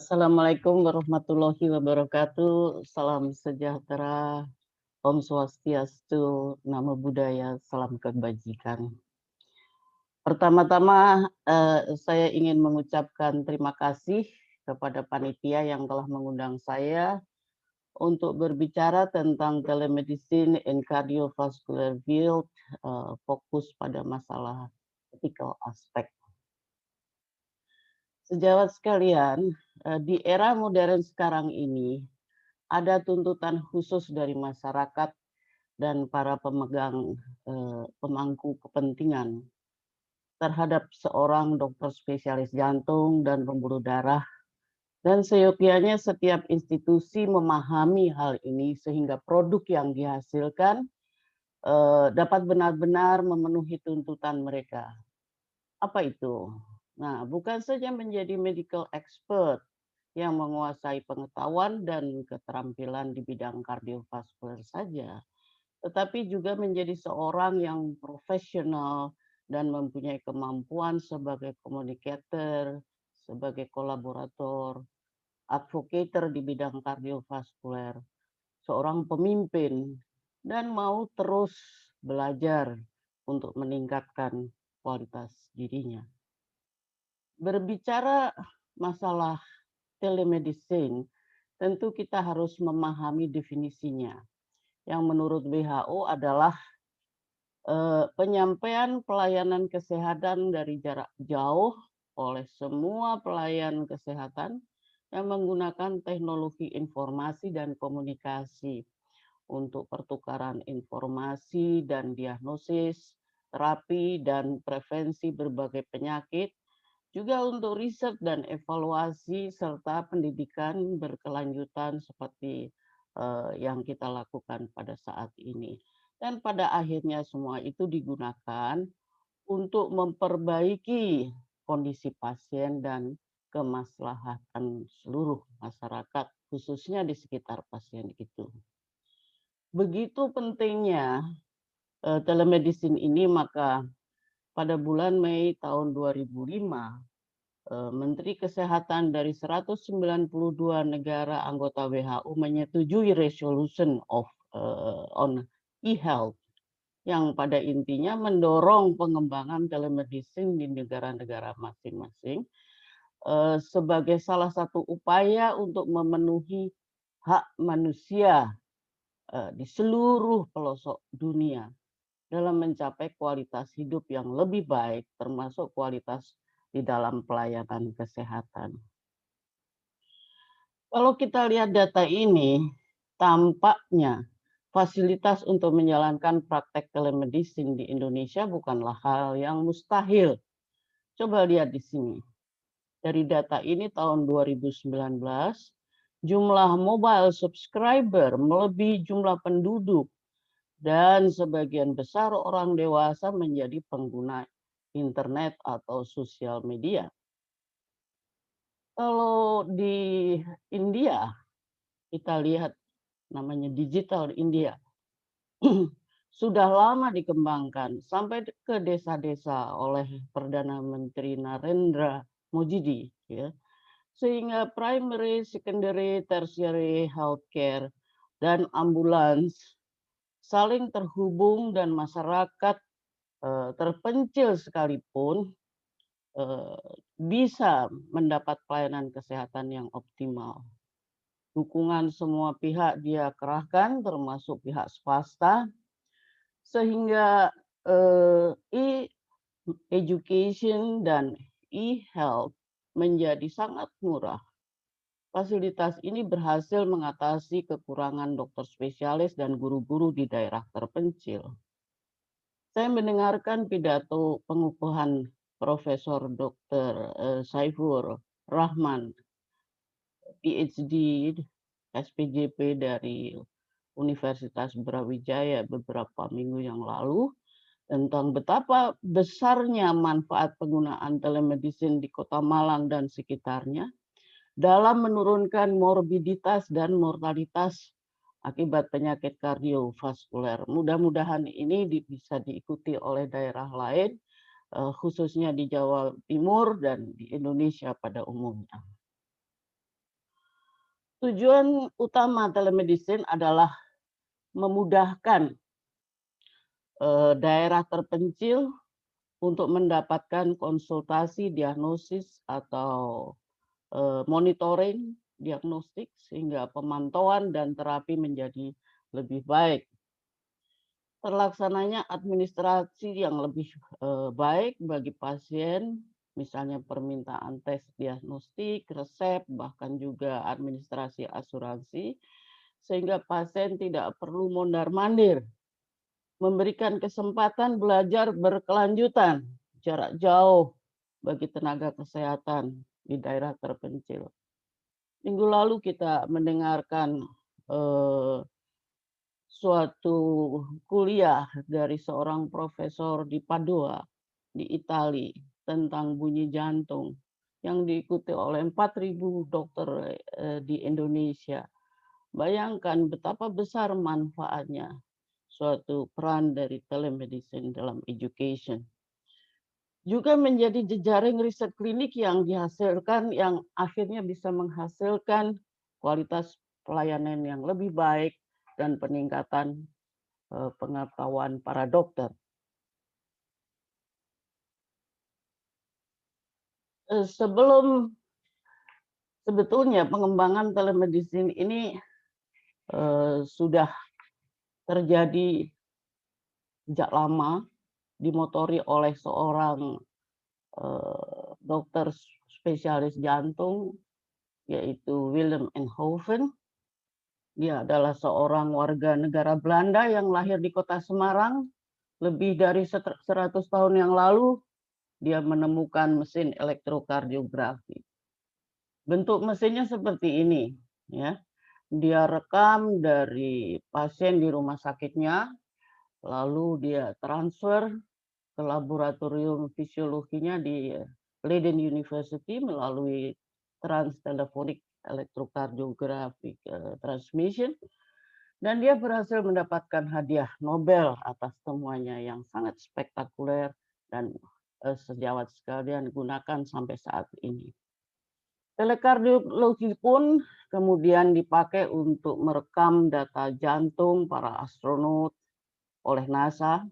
Assalamualaikum warahmatullahi wabarakatuh. Salam sejahtera, Om Swastiastu, Namo Buddhaya, salam kebajikan. Pertama-tama, saya ingin mengucapkan terima kasih kepada panitia yang telah mengundang saya untuk berbicara tentang telemedicine and cardiovascular field, fokus pada masalah ethical aspek. Sejawat sekalian, di era modern sekarang ini, ada tuntutan khusus dari masyarakat dan para pemegang pemangku kepentingan terhadap seorang dokter spesialis jantung dan pembuluh darah, dan seyogyanya setiap institusi memahami hal ini sehingga produk yang dihasilkan dapat benar-benar memenuhi tuntutan mereka. Apa itu? Nah, bukan saja menjadi medical expert yang menguasai pengetahuan dan keterampilan di bidang kardiovaskular saja, tetapi juga menjadi seorang yang profesional dan mempunyai kemampuan sebagai communicator, sebagai kolaborator, advocator di bidang kardiovaskular, seorang pemimpin, dan mau terus belajar untuk meningkatkan kualitas dirinya. Berbicara masalah telemedicine, tentu kita harus memahami definisinya. Yang menurut WHO adalah penyampaian pelayanan kesehatan dari jarak jauh oleh semua pelayan kesehatan yang menggunakan teknologi informasi dan komunikasi untuk pertukaran informasi dan diagnosis, terapi, dan prevensi berbagai penyakit, juga untuk riset dan evaluasi serta pendidikan berkelanjutan seperti yang kita lakukan pada saat ini. Dan pada akhirnya semua itu digunakan untuk memperbaiki kondisi pasien dan kemaslahatan seluruh masyarakat, khususnya di sekitar pasien itu. Begitu pentingnya telemedicine ini, maka pada bulan Mei tahun 2005, Menteri Kesehatan dari 192 negara anggota WHO menyetujui resolution on e-health yang pada intinya mendorong pengembangan telemedicine di negara-negara masing-masing sebagai salah satu upaya untuk memenuhi hak manusia di seluruh pelosok dunia dalam mencapai kualitas hidup yang lebih baik, termasuk kualitas di dalam pelayanan kesehatan. Kalau kita lihat data ini, tampaknya fasilitas untuk menjalankan praktek telemedicine di Indonesia bukanlah hal yang mustahil. Coba lihat di sini. Dari data ini tahun 2019, jumlah mobile subscriber melebihi jumlah penduduk dan sebagian besar orang dewasa menjadi pengguna internet atau sosial media. Kalau di India, kita lihat namanya Digital India, sudah lama dikembangkan sampai ke desa-desa oleh Perdana Menteri Narendra Modi, ya, sehingga primary, secondary, tertiary healthcare dan ambulans saling terhubung dan masyarakat terpencil sekalipun bisa mendapat pelayanan kesehatan yang optimal. Dukungan semua pihak dia kerahkan, termasuk pihak swasta, sehingga e-education dan e-health menjadi sangat murah. Fasilitas ini berhasil mengatasi kekurangan dokter spesialis dan guru-guru di daerah terpencil. Saya mendengarkan pidato pengukuhan Profesor Dr. Saifur Rahman, PhD, SPJP dari Universitas Brawijaya beberapa minggu yang lalu tentang betapa besarnya manfaat penggunaan telemedicine di Kota Malang dan sekitarnya dalam menurunkan morbiditas dan mortalitas akibat penyakit kardiovaskuler. Mudah-mudahan ini bisa diikuti oleh daerah lain, khususnya di Jawa Timur dan di Indonesia pada umumnya. Tujuan utama telemedicine adalah memudahkan daerah terpencil untuk mendapatkan konsultasi diagnosis atau monitoring diagnostik sehingga pemantauan dan terapi menjadi lebih baik. Terlaksananya administrasi yang lebih baik bagi pasien, misalnya permintaan tes diagnostik, resep, bahkan juga administrasi asuransi, sehingga pasien tidak perlu mondar-mandir, memberikan kesempatan belajar berkelanjutan, jarak jauh bagi tenaga kesehatan di daerah terpencil. Minggu lalu kita mendengarkan suatu kuliah dari seorang profesor di Padua, di Italia, tentang bunyi jantung yang diikuti oleh 4.000 dokter di Indonesia. Bayangkan betapa besar manfaatnya suatu peran dari telemedicine dalam education. Juga menjadi jejaring riset klinik yang dihasilkan, yang akhirnya bisa menghasilkan kualitas pelayanan yang lebih baik dan peningkatan pengetahuan para dokter. Sebetulnya pengembangan telemedicine ini sudah terjadi sejak lama, dimotori oleh seorang dokter spesialis jantung, yaitu Willem Einthoven. Dia adalah seorang warga negara Belanda yang lahir di kota Semarang. Lebih dari 100 tahun yang lalu, dia menemukan mesin elektrokardiografi. Bentuk mesinnya seperti ini, ya. Dia rekam dari pasien di rumah sakitnya, lalu dia transfer ke laboratorium fisiologinya di Leiden University melalui transtelephonic electrocardiographic transmission, dan dia berhasil mendapatkan hadiah Nobel atas temuannya yang sangat spektakuler dan sejawat sekalian gunakan sampai saat ini. Telekardiologi pun kemudian dipakai untuk merekam data jantung para astronot oleh NASA,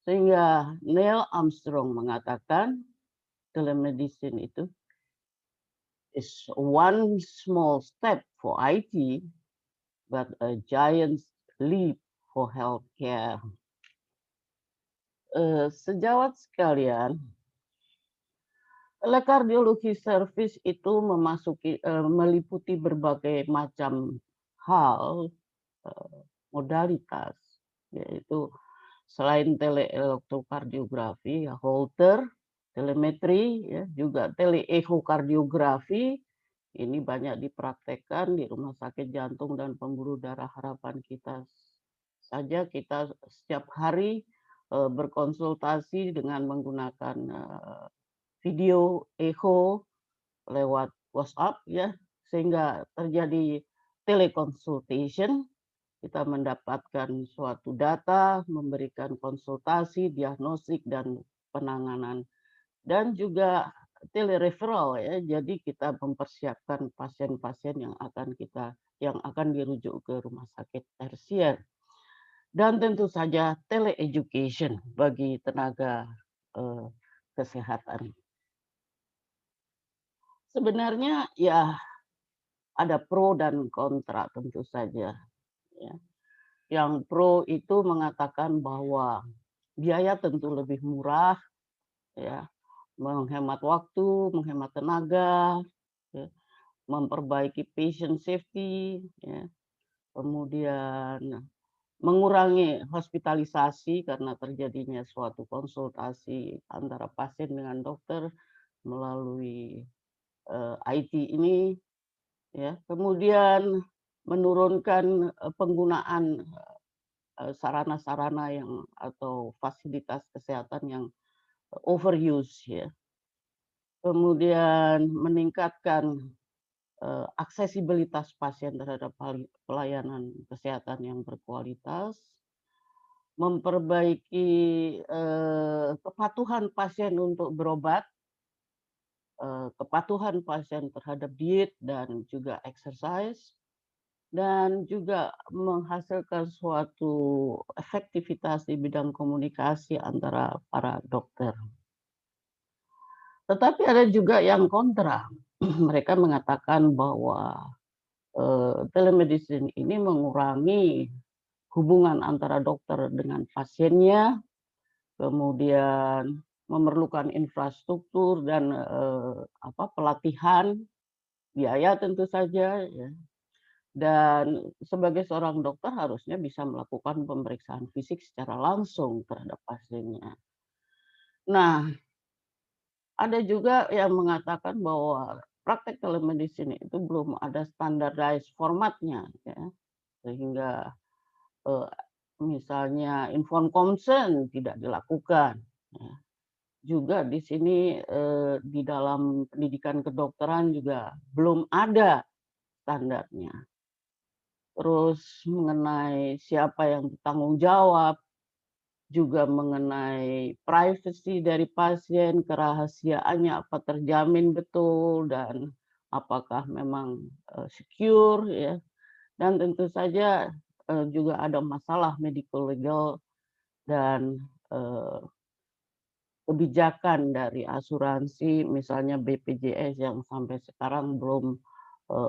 sehingga Neil Armstrong mengatakan telemedicine itu is one small step for IT, but a giant leap for healthcare. Sejawat sekalian, telekardiologi service itu meliputi berbagai macam hal, modalitas, yaitu selain teleelektrokardiografi, ya, Holter, telemetri, ya, juga teleekokardiografi. Ini banyak dipraktekkan di Rumah Sakit Jantung dan Pembuluh Darah Harapan kita saja. Kita setiap hari berkonsultasi dengan menggunakan video echo lewat WhatsApp, ya, sehingga terjadi teleconsultation. Kita mendapatkan suatu data, memberikan konsultasi, diagnostik, dan penanganan. Dan juga telereferral, ya. Jadi kita mempersiapkan pasien-pasien yang akan dirujuk ke rumah sakit tersier. Dan tentu saja teleeducation bagi tenaga kesehatan. Sebenarnya ya ada pro dan kontra tentu saja, ya. Yang pro itu mengatakan bahwa biaya tentu lebih murah, ya, menghemat waktu, menghemat tenaga, ya, memperbaiki patient safety, ya, kemudian mengurangi hospitalisasi karena terjadinya suatu konsultasi antara pasien dengan dokter melalui IT ini, ya. Kemudian menurunkan penggunaan sarana-sarana yang atau fasilitas kesehatan yang overuse, ya. Kemudian meningkatkan aksesibilitas pasien terhadap pelayanan kesehatan yang berkualitas, memperbaiki kepatuhan pasien untuk berobat, kepatuhan pasien terhadap diet dan juga exercise, dan juga menghasilkan suatu efektivitas di bidang komunikasi antara para dokter. Tetapi ada juga yang kontra. Mereka mengatakan bahwa telemedicine ini mengurangi hubungan antara dokter dengan pasiennya, kemudian memerlukan infrastruktur dan pelatihan, biaya tentu saja, ya. Dan sebagai seorang dokter harusnya bisa melakukan pemeriksaan fisik secara langsung terhadap pasiennya. Nah, ada juga yang mengatakan bahwa praktek telemedicine itu belum ada standardized formatnya, ya, sehingga misalnya informed consent tidak dilakukan. Ya. Juga di sini di dalam pendidikan kedokteran juga belum ada standarnya. Terus mengenai siapa yang bertanggung jawab, juga mengenai privacy dari pasien, kerahasiaannya apa terjamin betul dan apakah memang secure, ya. Dan tentu saja juga ada masalah medical legal dan kebijakan dari asuransi, misalnya BPJS yang sampai sekarang belum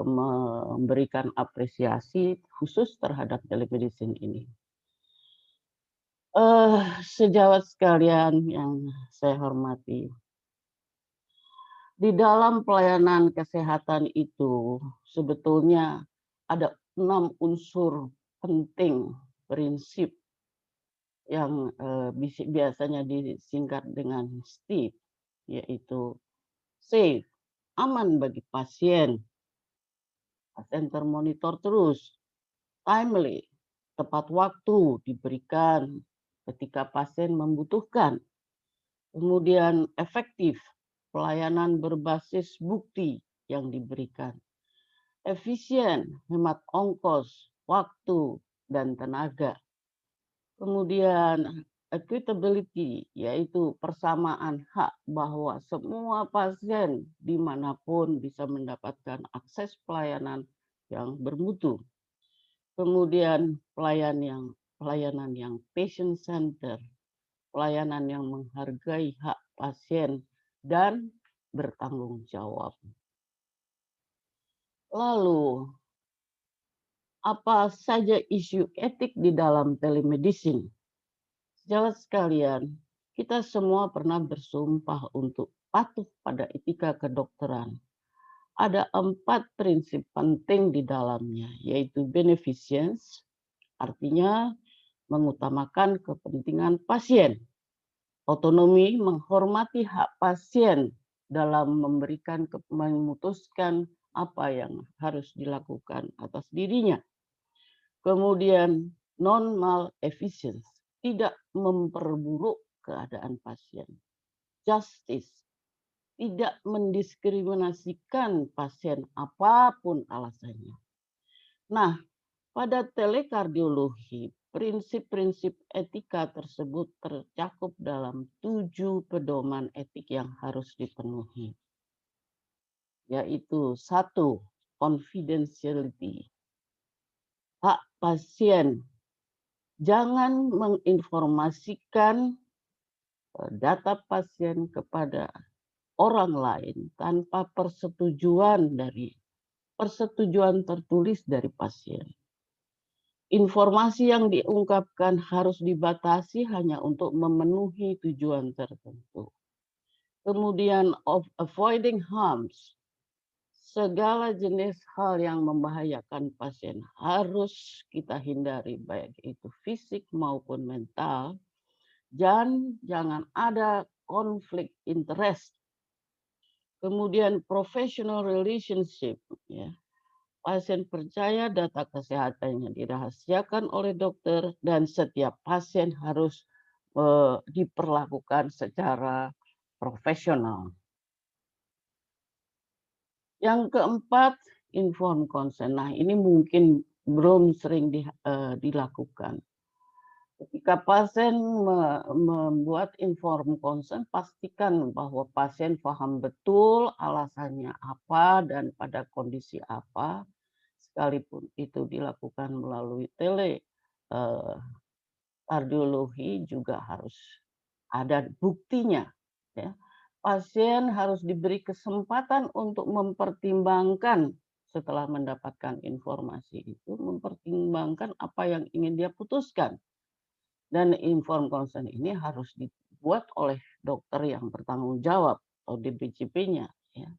memberikan apresiasi khusus terhadap telemedicine ini. Sejawat sekalian yang saya hormati, di dalam pelayanan kesehatan itu sebetulnya ada 6 unsur penting prinsip yang biasanya disingkat dengan STIP, yaitu safe, aman bagi pasien, pasien termonitor terus, timely, tepat waktu diberikan ketika pasien membutuhkan, kemudian efektif, pelayanan berbasis bukti yang diberikan, efisien, hemat ongkos, waktu, dan tenaga. Kemudian equitability, yaitu persamaan hak bahwa semua pasien dimanapun bisa mendapatkan akses pelayanan yang bermutu. Kemudian pelayanan yang patient center, pelayanan yang menghargai hak pasien dan bertanggung jawab. Lalu, apa saja isu etik di dalam telemedicine? Sejawat sekalian, kita semua pernah bersumpah untuk patuh pada etika kedokteran. Ada 4 prinsip penting di dalamnya, yaitu beneficence, artinya mengutamakan kepentingan pasien. Otonomi, menghormati hak pasien dalam memutuskan apa yang harus dilakukan atas dirinya. Kemudian non-malefisance, tidak memperburuk keadaan pasien. Justice, tidak mendiskriminasikan pasien apapun alasannya. Nah, pada telekardiologi, prinsip-prinsip etika tersebut tercakup dalam 7 pedoman etik yang harus dipenuhi. Yaitu 1, confidentiality. Hak pasien, jangan menginformasikan data pasien kepada orang lain tanpa persetujuan tertulis dari pasien. Informasi yang diungkapkan harus dibatasi hanya untuk memenuhi tujuan tertentu. Kemudian avoiding harms, segala jenis hal yang membahayakan pasien harus kita hindari, baik itu fisik maupun mental. Dan jangan ada konflik interest. Kemudian professional relationship, ya. Pasien percaya data kesehatannya dirahasiakan oleh dokter dan setiap pasien harus diperlakukan secara profesional. Yang keempat, informed consent. Nah, ini mungkin belum sering dilakukan. Ketika pasien membuat informed consent, pastikan bahwa pasien paham betul alasannya apa dan pada kondisi apa, sekalipun itu dilakukan melalui eh, kardiologi juga harus ada buktinya, ya. Pasien harus diberi kesempatan untuk mempertimbangkan setelah mendapatkan informasi itu, mempertimbangkan apa yang ingin dia putuskan. Dan informed consent ini harus dibuat oleh dokter yang bertanggung jawab atau DPJP-nya, ya.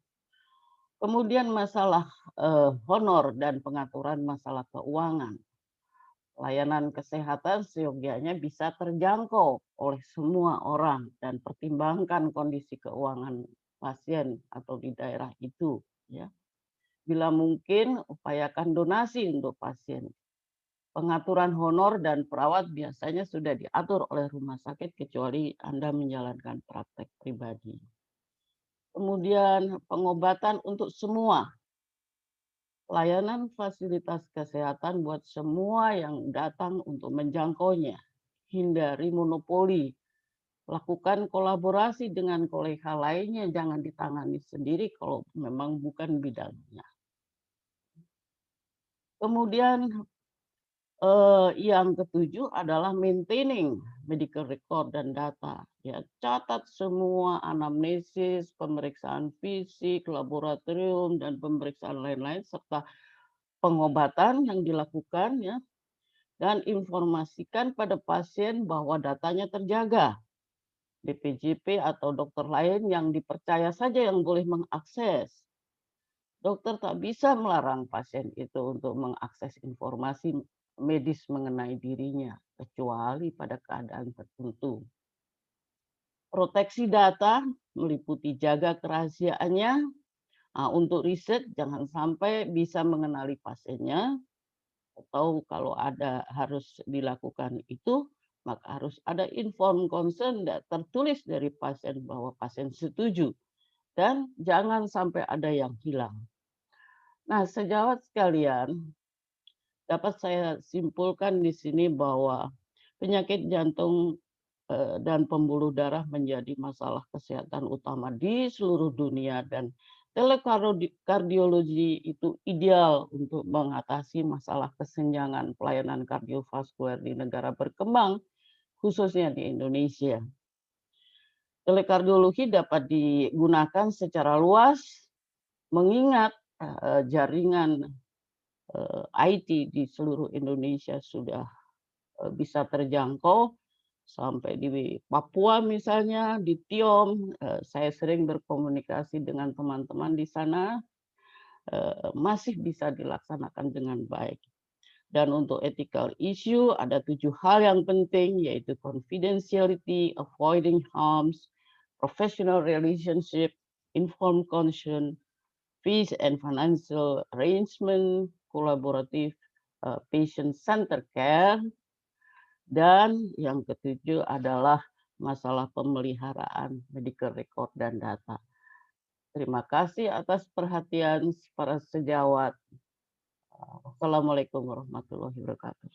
Kemudian masalah honor dan pengaturan masalah keuangan. Layanan kesehatan seyogianya bisa terjangkau oleh semua orang dan pertimbangkan kondisi keuangan pasien atau di daerah itu, ya. Bila mungkin upayakan donasi untuk pasien. Pengaturan honor dan perawat biasanya sudah diatur oleh rumah sakit kecuali Anda menjalankan praktek pribadi. Kemudian pengobatan untuk semua. Layanan fasilitas kesehatan buat semua yang datang untuk menjangkaunya. Hindari monopoli. Lakukan kolaborasi dengan kolega lainnya, jangan ditangani sendiri kalau memang bukan bidangnya. Kemudian yang ketujuh adalah maintaining medical record dan data. Ya, catat semua anamnesis, pemeriksaan fisik, laboratorium, dan pemeriksaan lain-lain serta pengobatan yang dilakukan, ya, dan informasikan pada pasien bahwa datanya terjaga. DPJP atau dokter lain yang dipercaya saja yang boleh mengakses. Dokter tak bisa melarang pasien itu untuk mengakses informasi medis mengenai dirinya, kecuali pada keadaan tertentu. Proteksi data meliputi jaga kerahasiaannya. Untuk riset jangan sampai bisa mengenali pasiennya, atau kalau ada harus dilakukan itu, maka harus ada informed consent tertulis dari pasien bahwa pasien setuju. Dan jangan sampai ada yang hilang. Nah, sejawat sekalian, dapat saya simpulkan di sini bahwa penyakit jantung dan pembuluh darah menjadi masalah kesehatan utama di seluruh dunia, dan telekardiologi itu ideal untuk mengatasi masalah kesenjangan pelayanan kardiovaskuler di negara berkembang, khususnya di Indonesia. Telekardiologi dapat digunakan secara luas mengingat jaringan IT di seluruh Indonesia sudah bisa terjangkau sampai di Papua misalnya, di Tiong. Saya sering berkomunikasi dengan teman-teman di sana, masih bisa dilaksanakan dengan baik. Dan untuk ethical issue ada 7 hal yang penting, yaitu confidentiality, avoiding harms, professional relationship, informed consent, fees and financial arrangement, collaborative patient-centered care, dan yang ketujuh adalah masalah pemeliharaan medical record dan data. Terima kasih atas perhatian para sejawat. Wassalamualaikum warahmatullahi wabarakatuh.